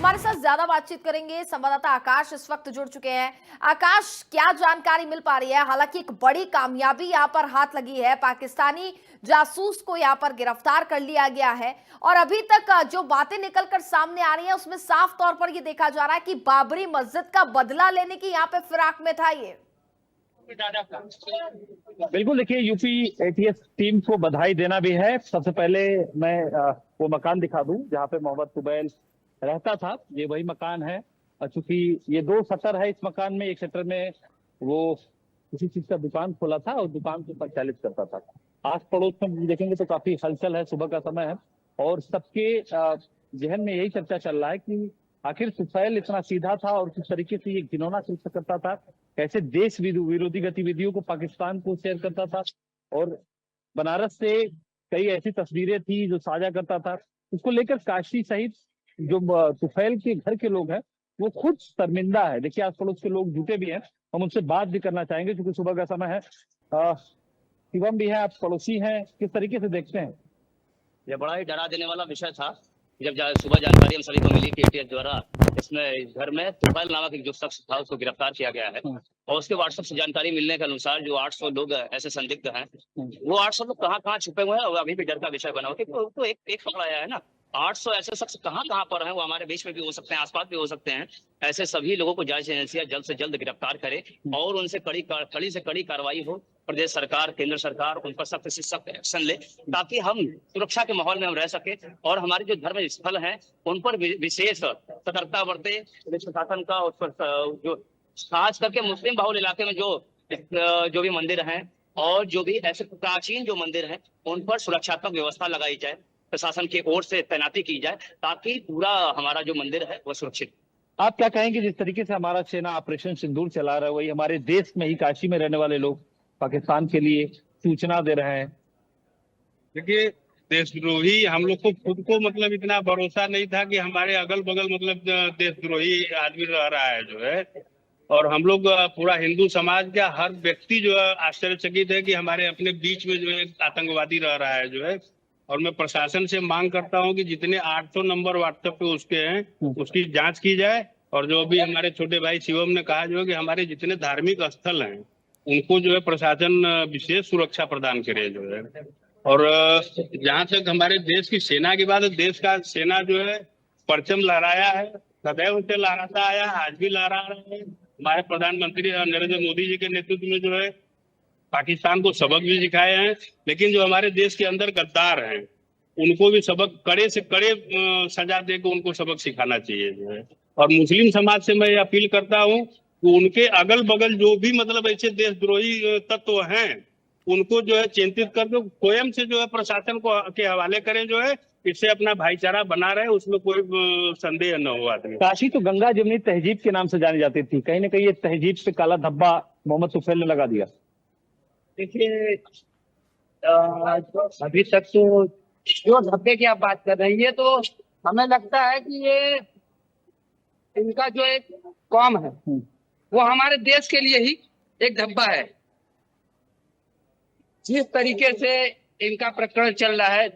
हमारे साथ ज्यादा बातचीत करेंगे संवाददाता आकाश इस वक्त जुड़ चुके हैं। आकाश, क्या जानकारी मिल पा रही है? हालांकि एक बड़ी कामयाबी यहां पर हाथ लगी है, पाकिस्तानी जासूस को यहां पर गिरफ्तार कर लिया गया है और अभी तक जो बातें निकलकर सामने आ रही हैं उसमें साफ तौर पर यह देखा जा रहा है कि बाबरी मस्जिद का बदला लेने की यहां पे फिराक में था ये। बिल्कुल, देखिए यूपी एटीएस टीम को बधाई देना भी है। सबसे पहले मैं वो मकान दिखा दूं जहां पे मोहम्मद कुबैल रहता था। ये वही मकान है। चूंकि ये दो शटर है इस मकान में, एक शटर में वो किसी चीज का दुकान खोला था और दुकान को संचालित करता था। आस पड़ोस में देखेंगे तो काफी हलचल है, सुबह का समय है और सबके जहन में यही चर्चा चल रहा है कि आखिर सुफैल इतना सीधा था और किस तरीके से ये घिनौना कृत्य करता था, कैसे देश विरोधी गतिविधियों को पाकिस्तान को शेयर करता था और बनारस से कई ऐसी तस्वीरें थी जो साझा करता था। उसको लेकर काशी सहित जो तुफैल के घर के लोग हैं वो खुद शर्मिंदा है। देखिए आस पड़ोस के लोग जुटे भी हैं, हम उनसे बात भी करना चाहेंगे क्योंकि सुबह का समय है। शिवम भी है, आप पड़ोसी हैं, किस तरीके से देखते हैं? यह बड़ा ही डरा देने वाला विषय था। जब सुबह जानकारी हम सभी को मिली कि एटीएस द्वारा इसमें इस घर में तुफैल नामक एक जो शख्स था उसको गिरफ्तार किया गया है और उसके व्हाट्सएप से जानकारी मिलने के अनुसार जो 800 लोग ऐसे संदिग्ध हैं, वो 800 लोग कहाँ कहाँ छुपे हुए हैं और अभी भी डर का विषय बना हुआ है। तो एक पकड़ाया है ना, 800 ऐसे शख्स कहाँ कहाँ पर हैं, वो हमारे बीच में भी हो सकते हैं, आसपास भी हो सकते हैं। ऐसे सभी लोगों को जांच एजेंसियां जल्द से जल्द गिरफ्तार करे और उनसे कड़ी से कड़ी कार्रवाई हो। प्रदेश सरकार, केंद्र सरकार उन पर सख्त से सख्त एक्शन ले ताकि हम सुरक्षा के माहौल में हम रह सके और हमारे जो धर्म स्थल हैं उन पर विशेष सतर्कता बरते पुलिस प्रशासन का। उस पर जो खास करके मुस्लिम बहुल इलाके में जो भी मंदिर हैं और जो भी ऐसे प्राचीन जो मंदिर हैं उन पर सुरक्षात्मक व्यवस्था लगाई जाए, प्रशासन की ओर से तैनाती की जाए ताकि पूरा हमारा जो मंदिर है वो सुरक्षित। आप क्या कहेंगे जिस तरीके से हमारा सेना ऑपरेशन सिंदूर चला रहा है, वही हमारे देश में ही काशी में रहने वाले लोग पाकिस्तान के लिए सूचना दे रहे हैं? देखिए, देशद्रोही हम लोग को खुद को मतलब इतना भरोसा नहीं था कि हमारे अगल बगल मतलब देशद्रोही आदमी रह रहा है जो है, और हम लोग पूरा हिंदू समाज का हर व्यक्ति जो है आश्चर्यचकित है कि हमारे अपने बीच में जो है आतंकवादी रह रहा है जो है। और मैं प्रशासन से मांग करता हूं कि जितने 800 नंबर व्हाट्सएप पे उसके हैं उसकी जांच की जाए और जो भी हमारे छोटे भाई शिवम ने कहा जो है कि हमारे जितने धार्मिक स्थल हैं उनको जो है प्रशासन विशेष सुरक्षा प्रदान करे जो है। और जहां तक हमारे देश की सेना की बात है, देश का सेना जो है परचम लहराया है, सदैव से लहराता आया, आज भी लहरा रहा है। हमारे प्रधानमंत्री नरेंद्र मोदी जी के नेतृत्व में जो है पाकिस्तान को सबक भी सिखाए हैं, लेकिन जो हमारे देश के अंदर गद्दार हैं उनको भी सबक कड़े से कड़े सजा देकर उनको सबक सिखाना चाहिए जो है। और मुस्लिम समाज से मैं अपील करता हूँ कि उनके अगल बगल जो भी मतलब ऐसे देशद्रोही तत्व हैं उनको जो है चिंतित कर दो, स्वयं से जो है प्रशासन को के हवाले करें जो है, इससे अपना भाईचारा बना रहे, उसमें कोई संदेह न हो आदमी। काशी तो गंगा जमुनी तहजीब के नाम से जानी जाती थी, कहीं ना कहीं ये तहजीब पे काला धब्बा मोहम्मद तुफैल ने लगा दिया। देखिए, अभी तक तो जो धब्बे की आप बात कर रही है तो हमें लगता है कि ये इनका जो एक कौम है वो हमारे देश के लिए ही एक धब्बा है। जिस तरीके से इनका प्रकरण चल रहा है,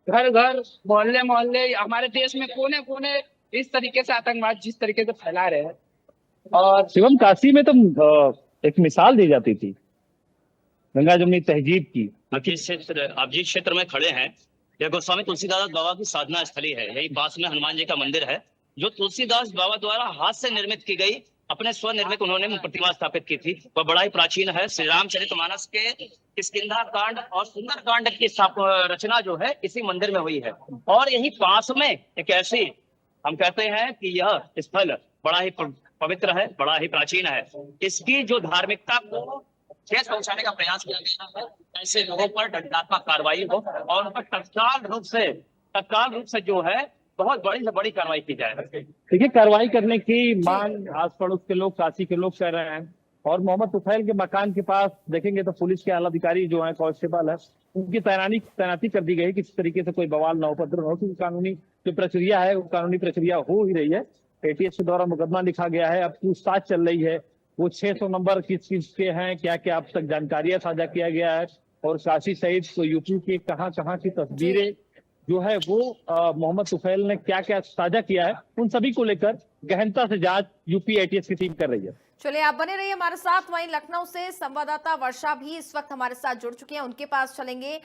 घर घर मोहल्ले मोहल्ले हमारे देश में कोने कोने इस तरीके से आतंकवाद जिस तरीके से फैला रहे हैं। और शिवम, काशी में तो एक मिसाल दी जाती थी गंगा जमुनी तहजीब की। आप जिस क्षेत्र में खड़े हैं यह गोस्वामी तुलसीदास बाबा की साधना स्थली है। यही पास में हनुमान जी का मंदिर है जो तुलसीदास बाबा द्वारा हाथ से निर्मित की गई, अपने स्वनिर्मित उन्होंने प्रतिमा स्थापित की थी। वह बड़ा ही प्राचीन है। श्री रामचरितमानस के किष्किंधा कांड और सुंदर कांड की रचना जो है इसी मंदिर में हुई है। और यही पास में एक ऐसी हम कहते हैं कि यह स्थल बड़ा ही पवित्र है, बड़ा ही प्राचीन है। इसकी जो धार्मिकता को ठेस पहुंचाने का प्रयास किया गया है, ऐसे लोगों पर दंडात्मक कार्रवाई हो और उन पर तत्काल रूप से जो है बहुत बड़ी से बड़ी कार्रवाई की जाए। देखिए, कार्रवाई करने की मांग आस पड़ोस के लोग, काशी के लोग कर रहे हैं। और मोहम्मद तुफैल के मकान के पास देखेंगे तो पुलिस के आला अधिकारी जो है, कांस्टेबल है, उनकी तैनाती कर दी गई किसी तरीके से कोई बवाल न उपद्रव हो, क्योंकि कानूनी जो प्रक्रिया है वो कानूनी प्रक्रिया हो ही रही है। एटीएस के द्वारा मुकदमा लिखा गया है, अब पूछताछ चल रही है। वो 600 नंबर किस चीज के हैं, क्या क्या अब तक जानकारियां साझा किया गया है और काशी सहित यूपी के कहाँ कहाँ की तस्वीरें जो है वो मोहम्मद तुफैल ने क्या क्या साझा किया है, उन सभी को लेकर गहनता से जांच यूपी एटीएस की टीम कर रही है। चलिए आप बने रहिए हमारे साथ। वहीं लखनऊ से संवाददाता वर्षा भी इस वक्त हमारे साथ जुड़ चुकी हैं, उनके पास चलेंगे।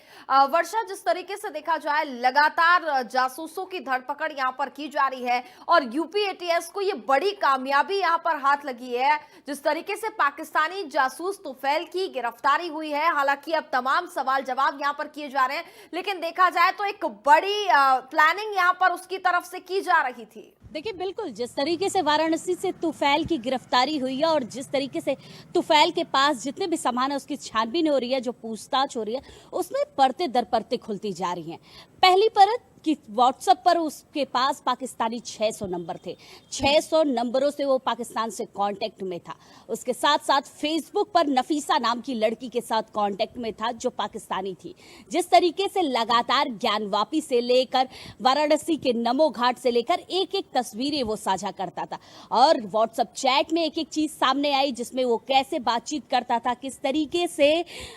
वर्षा, जिस तरीके से देखा जाए लगातार जासूसों की धरपकड़ यहां पर की जा रही है और यूपी एटीएस को ये बड़ी कामयाबी यहां पर हाथ लगी है। जिस तरीके से पाकिस्तानी जासूस तुफैल की गिरफ्तारी हुई है, हालांकि अब तमाम सवाल जवाब यहां पर किए जा रहे हैं, लेकिन देखा जाए तो एक बड़ी प्लानिंग यहां पर उसकी तरफ से की जा रही थी। देखिए, बिल्कुल जिस तरीके से वाराणसी से तुफैल की गिरफ्तारी हुई है और जिस तरीके से तुफैल के पास जितने भी सामान है उसकी छानबीन हो रही है, जो पूछताछ हो रही है, उसमें परतें दर परतें खुलती जा रही हैं। पहली परत कि व्हाट्सएप पर उसके पास पाकिस्तानी 600 नंबर थे, 600 नंबरों से वो पाकिस्तान से कांटेक्ट में था। उसके साथ साथ फेसबुक पर नफीसा नाम की लड़की के साथ कांटेक्ट में था जो पाकिस्तानी थी। जिस तरीके से लगातार ज्ञानवापी से लेकर वाराणसी के नमो घाट से लेकर एक एक तस्वीरें वो साझा करता था और व्हाट्सएप चैट में एक एक चीज सामने आई जिसमें वो कैसे बातचीत करता था, किस तरीके से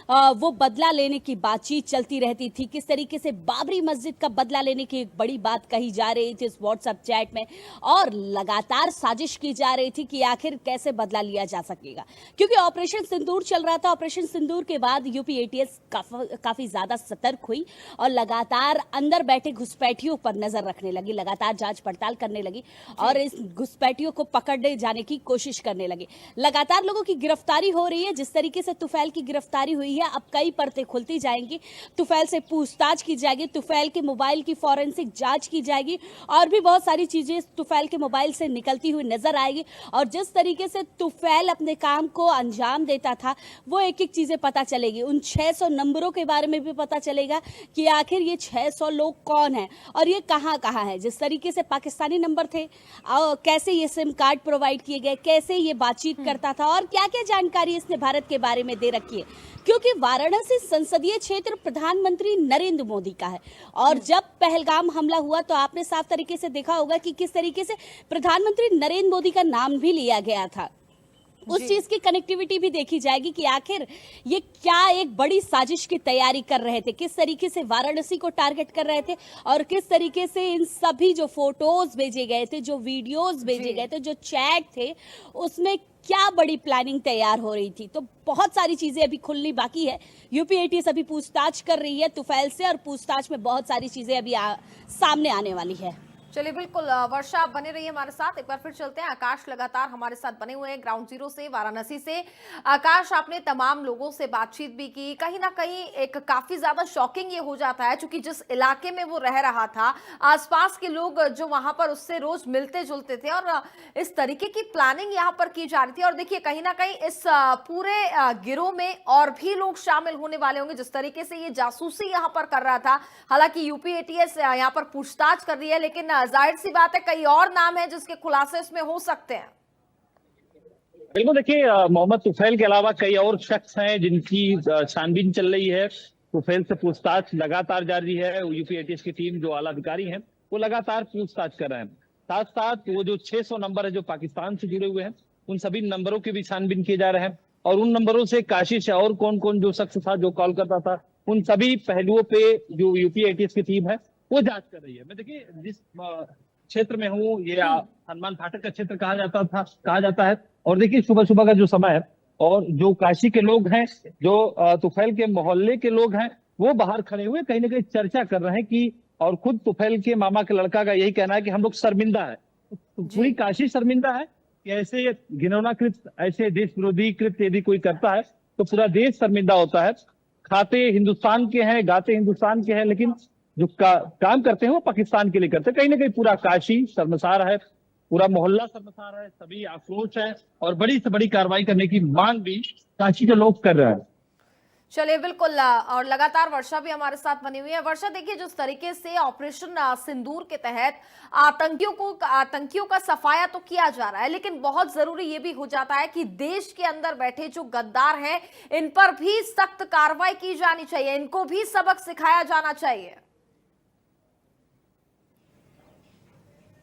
वो बदला लेने की बातचीत चलती रहती थी, किस तरीके से बाबरी मस्जिद का बदला लेने की एक बड़ी बात कही जा रही थी इस व्हाट्सएप चैट में और लगातार साजिश की जा रही थी कि आखिर कैसे बदला लिया जा सकेगा, क्योंकि ऑपरेशन सिंदूर चल रहा था। ऑपरेशन सिंदूर के बाद यूपी एटीएस काफी ज्यादा सतर्क हुई और लगातार अंदर बैठे घुसपैठियों पर नजर रखने लगी, लगातार जांच पड़ताल करने लगी और इस घुसपैठियों को पकड़ने जाने की कोशिश करने लगी। लगातार लोगों की गिरफ्तारी हो रही है। जिस तरीके से तुफैल की गिरफ्तारी हुई है, अब कई परतें खुलती जाएंगी, तुफैल से पूछताछ की जाएगी, तुफैल के मोबाइल की फॉरेंसिक जांच की जाएगी और भी बहुत सारी चीजें तुफैल के मोबाइल से निकलती हुई नजर आएगी। और जिस तरीके से तुफैल अपने काम को अंजाम देता था वो एक एक चीजें पता चलेगी। उन 600 नंबरों के बारे में भी पता चलेगा कि आखिर ये 600 लोग कौन हैं और ये कहां कहां है। जिस तरीके से पाकिस्तानी नंबर थे, कैसे ये सिम कार्ड प्रोवाइड किए गए, कैसे ये बातचीत करता था और क्या क्या जानकारी इसने भारत के बारे में दे रखी है, क्योंकि वाराणसी संसदीय क्षेत्र प्रधानमंत्री नरेंद्र मोदी का है। और जब पहलगाम हमला हुआ तो आपने साफ तरीके से देखा होगा कि किस तरीके से प्रधानमंत्री नरेंद्र मोदी का नाम भी लिया गया था। उस चीज की कनेक्टिविटी भी देखी जाएगी कि आखिर ये क्या एक बड़ी साजिश की तैयारी कर रहे थे, किस तरीके से वाराणसी को टारगेट कर रहे थे और किस तरीके से इन सभी जो फोटोज भेजे गए थे, जो वीडियोस भेजे गए थे, जो चैट थे, उसमें क्या बड़ी प्लानिंग तैयार हो रही थी। तो बहुत सारी चीजें अभी खुलनी बाकी है। यूपी एटीएस अभी पूछताछ कर रही है तुफैल से और पूछताछ में बहुत सारी चीजें अभी सामने आने वाली है। चलिए बिल्कुल वर्षा, आप बने रहिए हमारे साथ। एक बार फिर चलते हैं, आकाश लगातार हमारे साथ बने हुए हैं ग्राउंड जीरो से, वाराणसी से। आकाश, आपने तमाम लोगों से बातचीत भी की, कहीं ना कहीं एक काफी ज्यादा शॉकिंग ये हो जाता है क्योंकि जिस इलाके में वो रह रहा था, आसपास के लोग जो वहां पर उससे रोज मिलते जुलते थे और इस तरीके की प्लानिंग यहाँ पर की जा रही थी। और देखिए कहीं ना कहीं इस पूरे गिरोह में और भी लोग शामिल होने वाले होंगे। जिस तरीके से ये जासूसी यहाँ पर कर रहा था, हालांकि यूपी एटीएस यहाँ पर पूछताछ कर रही है, लेकिन जाहिर सी बात है कई और नाम है जिसके खुलासे इसमें हो सकते हैं। बिल्कुल, देखिए मोहम्मद तुफैल के अलावा कई और शख्स हैं जिनकी छानबीन चल रही है। तुफैल से पूछताछ लगातार जारी है। यूपी एटीएस की टीम जो आला अधिकारी हैं वो लगातार पूछताछ कर रहे हैं। साथ साथ वो जो 600 नंबर है जो पाकिस्तान से जुड़े हुए हैं, उन सभी नंबरों की भी छानबीन किए जा रहे हैं और उन नंबरों से काशिश और कौन कौन जो शख्स था जो कॉल करता था, उन सभी पहलुओं पे जो यूपी एटीएस की टीम है वो जांच कर रही है। मैं देखिए जिस क्षेत्र में हूँ, ये हनुमान फाटक का क्षेत्र कहा जाता है और देखिए सुबह सुबह का जो समय है और जो काशी के लोग हैं, जो तुफैल के मोहल्ले के लोग हैं, वो बाहर खड़े हुए कहीं ना कहीं चर्चा कर रहे हैं कि, और खुद तुफैल के मामा के लड़का का यही कहना है कि हम लोग शर्मिंदा है, पूरी काशी शर्मिंदा है कि ऐसे घिनौना कृत्य, ऐसे देश विरोधी कृत्य यदि कोई करता है तो पूरा देश शर्मिंदा होता है। खाते हिंदुस्तान के हैं, गाते हिंदुस्तान के हैं, लेकिन जो काम करते हैं वो पाकिस्तान के लिए करते हैं। कहीं ना कहीं पूरा काशी शर्मसार है, पूरा मोहल्ला शर्मसार है, सभी आक्रोश है और बड़ी से बड़ी कार्रवाई करने की मांग भी काशी के लोग कर रहे हैं। चलिए बिल्कुल, और लगातार वर्षा भी हमारे साथ बनी हुई है। वर्षा, देखिए जिस तरीके से ऑपरेशन सिंदूर के तहत आतंकियों का सफाया तो किया जा रहा है, लेकिन बहुत जरूरी ये भी हो जाता है कि देश के अंदर बैठे जो गद्दार हैं इन पर भी सख्त कार्रवाई की जानी चाहिए, इनको भी सबक सिखाया जाना चाहिए।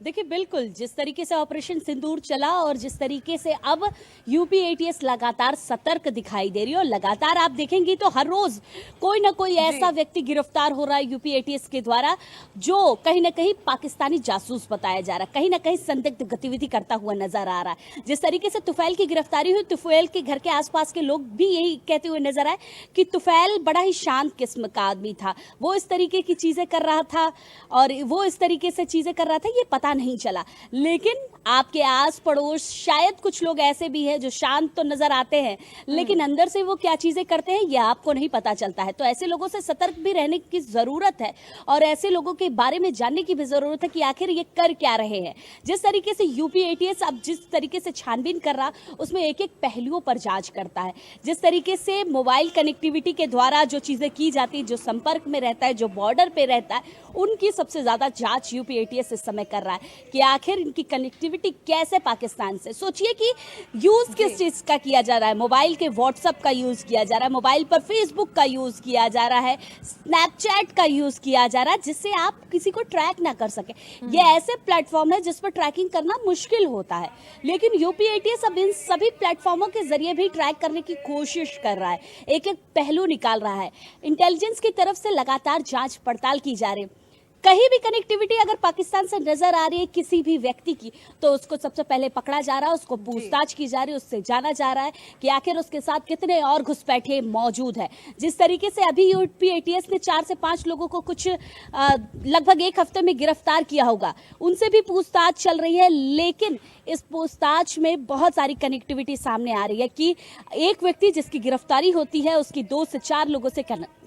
देखिए बिल्कुल जिस तरीके से ऑपरेशन सिंदूर चला और जिस तरीके से अब यूपी एटीएस लगातार सतर्क दिखाई दे रही है और लगातार आप देखेंगी तो हर रोज कोई ना कोई ऐसा व्यक्ति गिरफ्तार हो रहा है यूपी एटीएस के द्वारा जो कहीं ना कहीं पाकिस्तानी जासूस बताया जा रहा है, कहीं ना कहीं संदिग्ध गतिविधि करता हुआ नजर आ रहा है। जिस तरीके से तुफैल की गिरफ्तारी हुई, तुफैल के घर के आसपास के लोग भी यही कहते हुए नजर आए कि तुफैल बड़ा ही शांत किस्म का आदमी था, वो इस तरीके की चीजें कर रहा था और वो इस तरीके से चीजें कर रहा था ये पता नहीं चला। लेकिन आपके आस पड़ोस शायद कुछ लोग ऐसे भी हैं जो शांत तो नजर आते हैं लेकिन अंदर से वो क्या चीजें करते हैं ये आपको नहीं पता चलता है। तो ऐसे लोगों से सतर्क भी रहने की जरूरत है और ऐसे लोगों के बारे में जानने की भी जरूरत है कि आखिर ये कर क्या रहे हैं। जिस तरीके से यूपी एटीएस अब जिस तरीके से छानबीन कर रहा उसमें एक एक पहलुओं पर जांच करता है। जिस तरीके से मोबाइल कनेक्टिविटी के द्वारा जो चीजें की जाती है, जो संपर्क में रहता है, जो बॉर्डर पे रहता है, उनकी सबसे ज्यादा जांच यूपी एटीएस इस समय कर रहा है कि आखिर इनकी कनेक्टिविटी कैसे पाकिस्तान से। सोचिए कि यूज किस चीज का किया जा रहा है, मोबाइल के व्हाट्सएप का यूज किया जा रहा है, मोबाइल पर फेसबुक का यूज किया जा रहा है, स्नैपचैट का यूज किया जा रहा है जिससे आप किसी को ट्रैक ना कर सके। ये ऐसे प्लेटफॉर्म है जिस पर ट्रैकिंग करना मुश्किल होता है लेकिन यूपी एटीएस अब इन सभी प्लेटफॉर्मों के जरिए भी ट्रैक करने की कोशिश कर रहा है, एक एक पहलू निकाल रहा है। इंटेलिजेंस की तरफ से लगातार जांच पड़ताल की जा रही है। कहीं भी कनेक्टिविटी अगर पाकिस्तान से नजर आ रही है किसी भी व्यक्ति की तो उसको सबसे पहले पकड़ा जा रहा है, उसको पूछताछ की जा रही है, उससे जाना जा रहा है कि आखिर उसके साथ कितने और घुसपैठे मौजूद है। जिस तरीके से अभी यूपी एटीएस ने 4 से 5 लोगों को कुछ लगभग एक हफ्ते में गिरफ्तार किया होगा, उनसे भी पूछताछ चल रही है लेकिन इस पूछताछ में बहुत सारी कनेक्टिविटी सामने आ रही है कि एक व्यक्ति जिसकी गिरफ्तारी होती है उसकी 2 से 4 लोगों से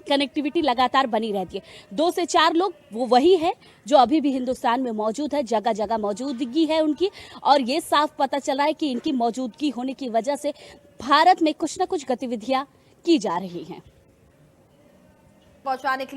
कनेक्टिविटी लगातार बनी रहती है। 2 से 4 लोग वो वही है जो अभी भी हिंदुस्तान में मौजूद है, जगह जगह मौजूदगी है उनकी और ये साफ पता चल रहा है कि इनकी मौजूदगी होने की वजह से भारत में कुछ ना कुछ गतिविधियां की जा रही हैं। पहुंचाने के लिए